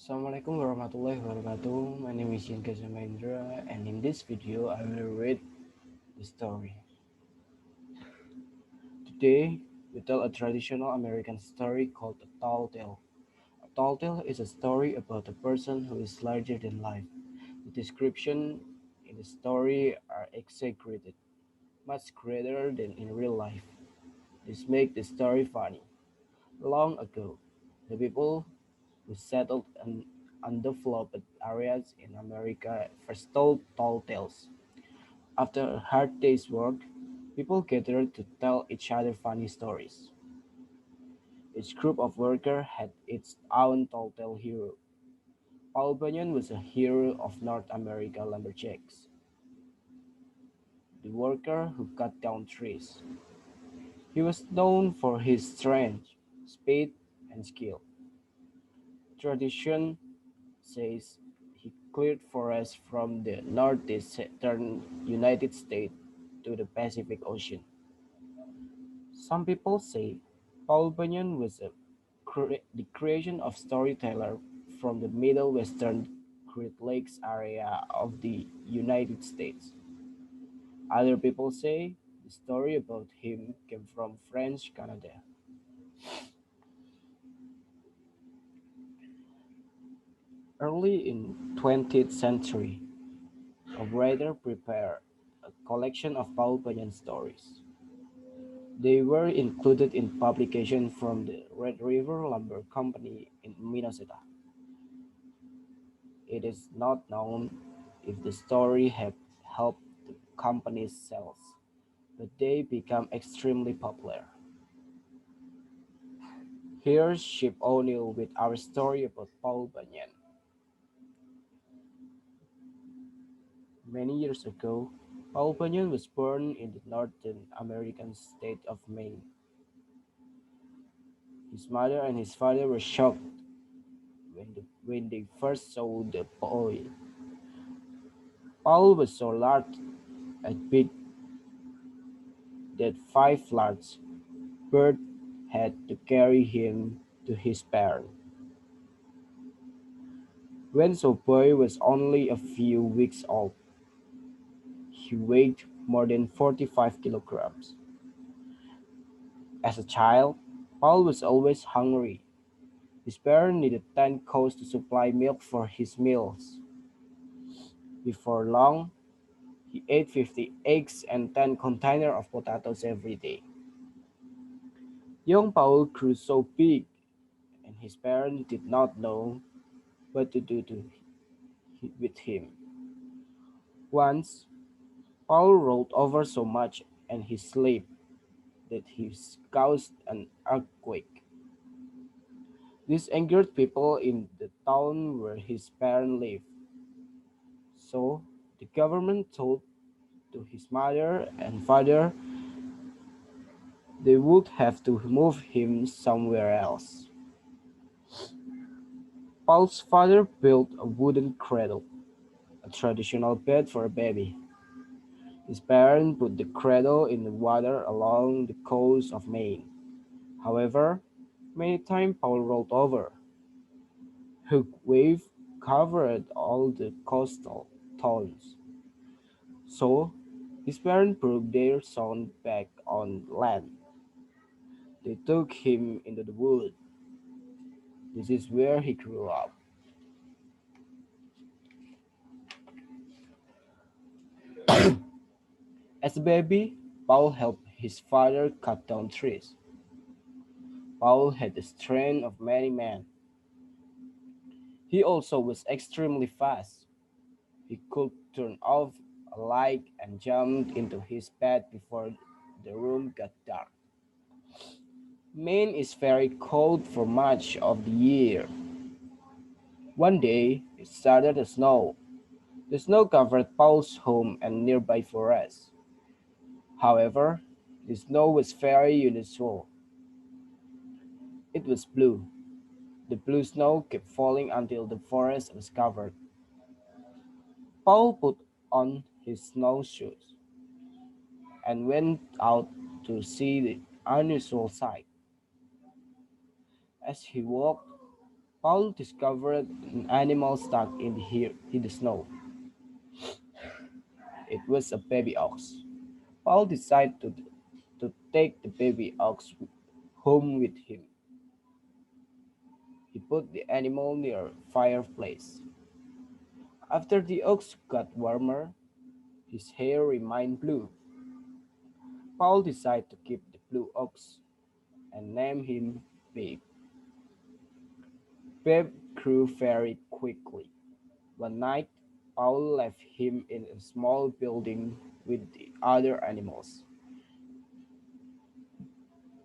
Assalamualaikum warahmatullahi wabarakatuh. My name is Gazha, and in this video I will read the story. Today we tell a traditional American story called a tall tale. A tall tale is a story about a person who is larger than life. The description in the story are exaggerated, much greater than in real life. This makes the story funny. Long ago, the people who settled in undeveloped areas in America first told tall tales. After a hard day's work, people gathered to tell each other funny stories. Each group of workers had its own tall tale hero. Paul Bunyan was a hero of North America lumberjacks, the worker who cut down trees. He was known for his strength, speed, and skill. Tradition says he cleared forests from the northeastern United States to the Pacific Ocean. Some people say Paul Bunyan was the creation of storyteller from the Middle Western Great Lakes area of the United States. Other people say the story about him came from French Canada. Early in 20th century, a writer prepared a collection of Paul Bunyan stories. They were included in publication from the Red River Lumber Company in Minnesota. It is not known if the story had helped the company's sales, but they became extremely popular. Here's Ship O'Neill with our story about Paul Bunyan. Many years ago, Paul Bunyan was born in the northern American state of Maine. His mother and his father were shocked when they first saw the boy. Paul was so large and big that five large birds had to carry him to his parents. When the boy was only a few weeks old, he weighed more than 45 kilograms. As a child, Paul was always hungry. His parents needed 10 cows to supply milk for his meals. Before long, he ate 50 eggs and 10 containers of potatoes every day. Young Paul grew so big, and his parents did not know what to do with him. Once, Paul rolled over so much and he slept that he caused an earthquake. This angered people in the town where his parents lived. So the government told to his mother and father they would have to move him somewhere else. Paul's father built a wooden cradle, a traditional bed for a baby. His parents put the cradle in the water along the coast of Maine. However, many times Paul rolled over. Hook wave covered all the coastal towns. So, his parents brought their son back on land. They took him into the wood. This is where he grew up. As a baby, Paul helped his father cut down trees. Paul had the strength of many men. He also was extremely fast. He could turn off a light and jump into his bed before the room got dark. Maine is very cold for much of the year. One day, it started to snow. The snow covered Paul's home and nearby forests. However, the snow was very unusual. It was blue. The blue snow kept falling until the forest was covered. Paul put on his snowshoes and went out to see the unusual sight. As he walked, Paul discovered an animal stuck in the snow. It was a baby ox. Paul decided to take the baby ox home with him. He put the animal near a fireplace. After the ox got warmer, his hair remained blue. Paul decided to keep the blue ox and name him Babe. Babe grew very quickly. One night, Paul left him in a small building with the other animals.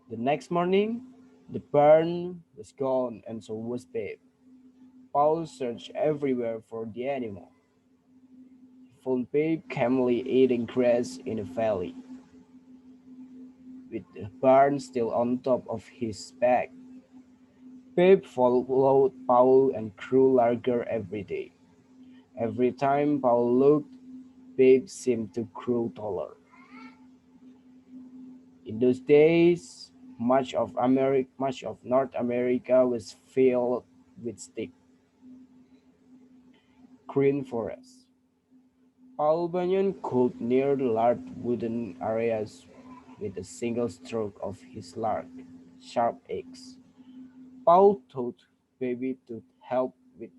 The next morning, the barn was gone and so was Babe. Paul searched everywhere for the animal. He found Babe calmly eating grass in a valley, with the barn still on top of his back. Babe followed Paul and grew larger every day. Every time Paul looked, Babe seemed to grow taller. In those days, much of North America was filled with thick, green forests. Paul Bunyan could near the large wooden areas with a single stroke of his sharp axe. Paul taught Babe to help with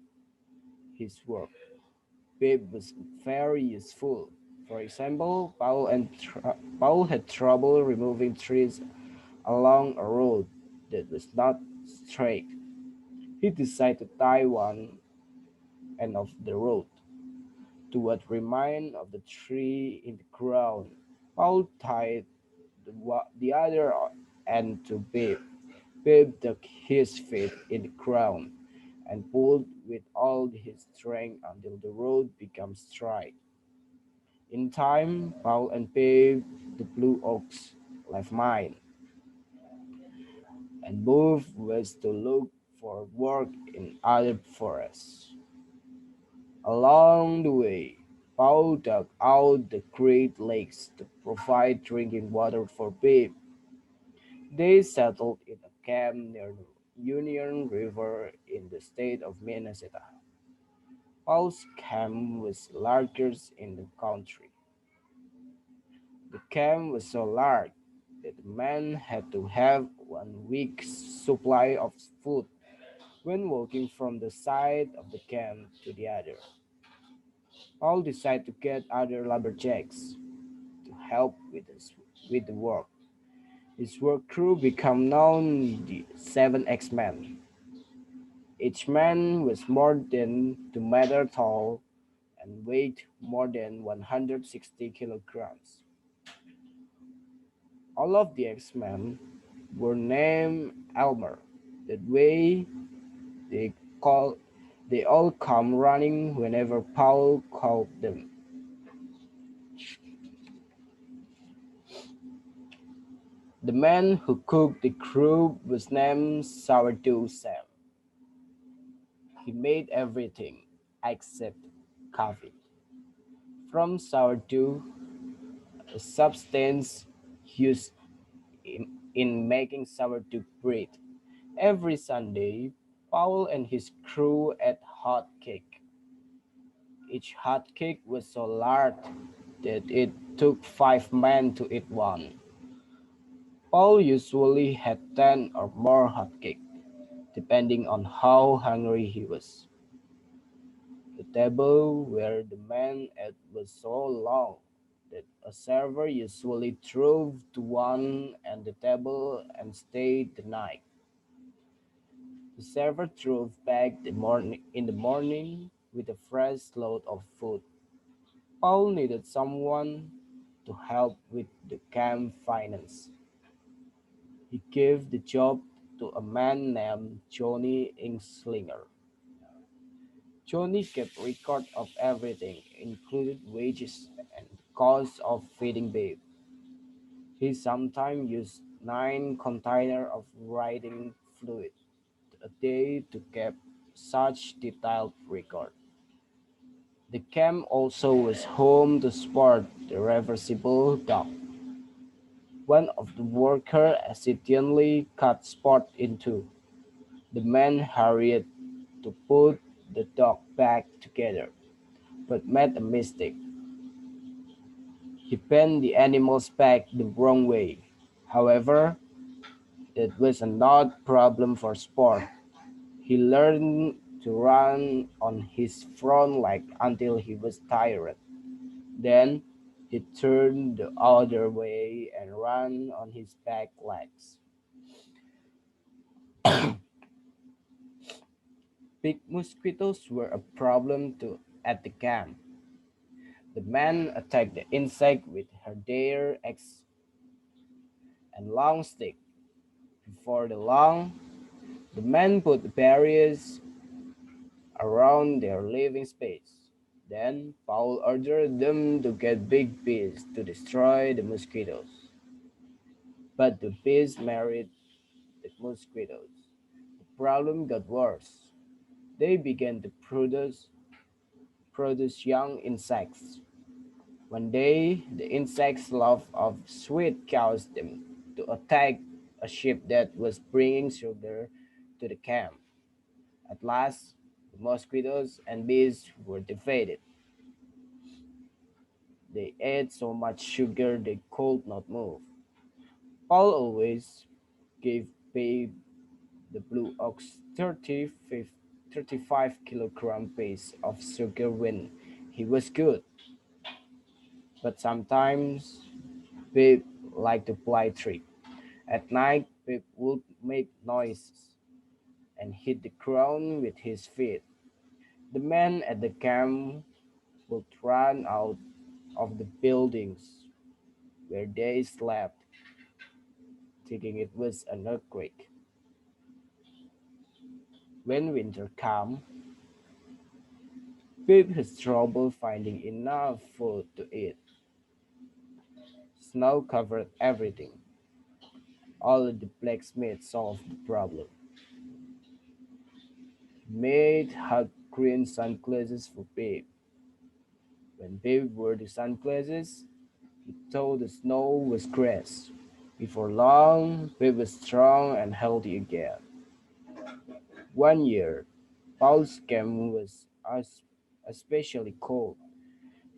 his work. Babe was very useful. For example, Paul had trouble removing trees along a road that was not straight. He decided to tie one end of the road to what remained of the tree in the ground. Paul tied the other end to Babe. Babe dug his feet in the ground and pulled with all his strength until the road became straight. In time, Paul and Babe, the blue ox, left mine and moved west to look for work in other forests. Along the way, Paul dug out the Great Lakes to provide drinking water for Babe. They settled in a camp near the Union River in the state of Minnesota. Paul's camp was the largest in the country. The camp was so large that the men had to have 1 week's supply of food when walking from the side of the camp to the other. Paul decided to get other lumberjacks to help with the work. His work crew became known the 7X-Men. Each man was more than 2 meters tall and weighed more than 160 kilograms. All of the X-Men were named Elmer. That way, they call they all come running whenever Paul called them. The man who cooked the crew was named Sourdough Sam. He made everything except coffee. From sourdough, a substance used in making sourdough bread. Every Sunday, Paul and his crew ate hot cake. Each hot cake was so large that it took 5 men to eat one. Paul usually had 10 or more hot cakes, depending on how hungry he was. The table where the men ate was so long that a server usually drove to one end of the table and stayed the night. The server drove back in the morning with a fresh load of food. Paul needed someone to help with the camp finance. He gave the job to a man named Johnny Ingslinger. Johnny kept record of everything, including wages and the cost of feeding Babe. He sometimes used 9 containers of writing fluid a day to keep such detailed record. The camp also was home to Sport, the reversible dog. One of the workers accidentally cut Sport in two. The man hurried to put the dog back together, but made a mistake. He pinned the animal's back the wrong way. However, that was not problem for Sport. He learned to run on his front leg until he was tired. Then he turned the other way and ran on his back legs. Big mosquitoes were a problem too at the camp. The men attacked the insect with their axe and long stick. Before the long, the men put barriers around their living space. Then Paul ordered them to get big bees to destroy the mosquitoes. But the bees married the mosquitoes. The problem got worse. They began to produce young insects. One day, the insects' love of sweet caused them to attack a ship that was bringing sugar to the camp. At last, the mosquitoes and bees were defeated. They ate so much sugar they could not move. Paul always gave Babe the blue ox 35 kilogram piece of sugar when he was good, but sometimes Babe liked to play trick. At night, Babe would make noises and hit the ground with his feet. The men at the camp would run out of the buildings where they slept, thinking it was an earthquake. When winter came, Babe has trouble finding enough food to eat. Snow covered everything. Only the blacksmith solved the problem. He made hot green sunglasses for Babe. When Babe wore the sunglasses, he thought the snow was grass. Before long, Babe was strong and healthy again. One year, Paul's camp was especially cold.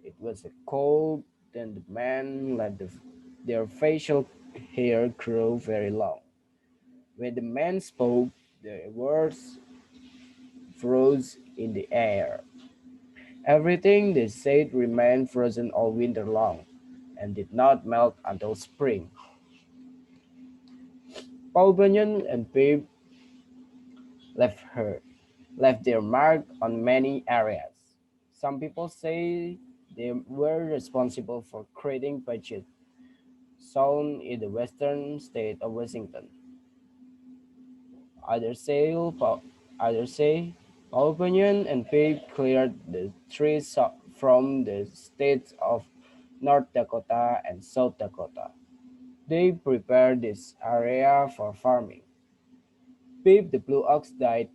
It was a cold, then the men let their facial hair grow very long. When the men spoke, the words froze in the air. Everything they said remained frozen all winter long and did not melt until spring. Paul Bunyan and Pip left her left their mark on many areas. Some people say they were responsible for creating Puget Sound in the western state of Washington. Others say, others say Paul Bunyan and Pip cleared the trees from the states of North Dakota and South Dakota. They prepared this area for farming. Pip the Blue Ox died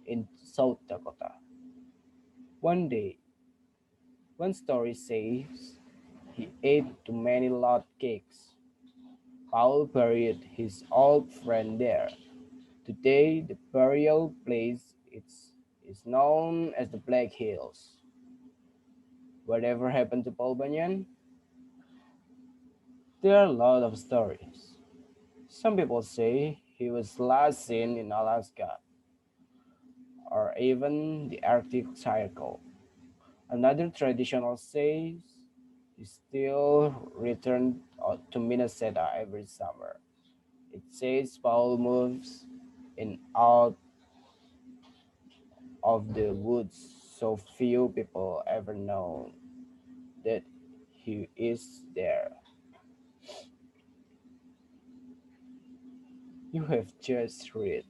in South Dakota. One day, one story says he ate too many lot cakes. Paul buried his old friend there. Today, the burial place is known as the Black Hills. Whatever happened to Paul Bunyan? There are a lot of stories. Some people say he was last seen in Alaska or even the Arctic Circle. Another traditional says he still returned to Minnesota every summer. It says Paul moves in out of the woods so few people ever know that he is there. You have just read